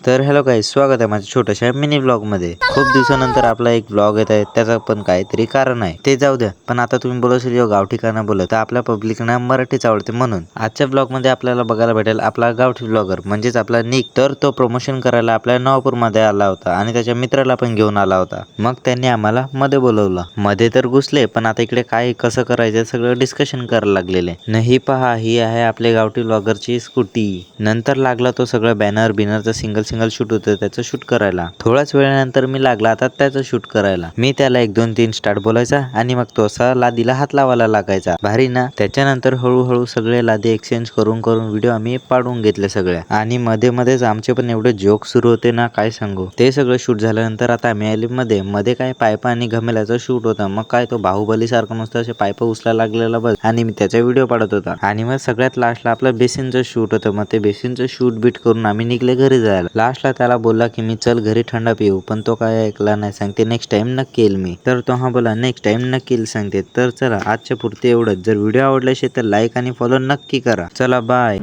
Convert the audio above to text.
तर हॅलो गाईस, स्वागत आहे माझ्या छोट्याशा मिनी ब्लॉग मध्ये। खूप दिवसानंतर आपला एक ब्लॉग येत आहे, त्याचा पण काहीतरी कारण आहे, ते जाऊ द्या। पण आता तुम्ही बोलशील यो गावठी का नाही बोलत, तर आपल्या पब्लिकना मराठीच आवडते म्हणून आजच्या ब्लॉग मध्ये आपल्याला बघायला भेटेल आपला गावठी ब्लॉगर म्हणजेच आपला निक। तर तो प्रमोशन करायला आपल्या नवापूर मध्ये आला होता आणि त्याच्या मित्राला पण घेऊन आला होता। मग त्यांनी आम्हाला मध्ये बोलवलं, मध्ये तर घुसले, पण आता इकडे काय कसं करायचं सगळं डिस्कशन करायला लागलेले। नाही पहा, ही आहे आपले गावठी ब्लॉगरची स्कूटी। नंतर लागला तो सगळं बॅनर बिनरचं सिंगल शूट होतं त्याचं शूट करायला। थोड्याच वेळानंतर मी लागला आता त्याचं शूट करायला। मी त्याला 1 2 3 स्टार्ट बोलायचा आणि मग तो असा लादीला हात लावायला लागायचा। भारी ना। त्याच्यानंतर हळूहळू सगळे लादी एक्सचेंज करून व्हिडिओ आम्ही पाडून घेतले सगळ्या। आणि मध्येच आमचे पण एवढे जोक सुरू होते ना, काय सांगू। ते सगळं शूट झाल्यानंतर आता आम्ही आले मध्ये काय पाईप आणि घमेल्याचं शूट होता। मग काय तो बाहुबली सारखं मस्त असे पाईप उचलायला लागलेला बघ, आणि मी त्याचा व्हिडिओ पाडत होता। आणि मग सगळ्यात लास्टला आपलं बेसिनचं शूट होतं। मग ते बेसिनचं शूट बीट करून आम्ही निघले घरी जायला। लास्टला त्याला बोलला की मी चल घरी थंडा पिऊ, पण तो काय ऐकला नाही। सांगते नेक्स्ट टाइम नक्की येईल मी। तर तो हा बोला नेक्स्ट टाइम नक्की येईल सांगते। तर चला आजच्या पुरते एवढंच। जर व्हिडिओ आवडला असेल तर लाईक आणि फॉलो नक्की करा। चला बाय।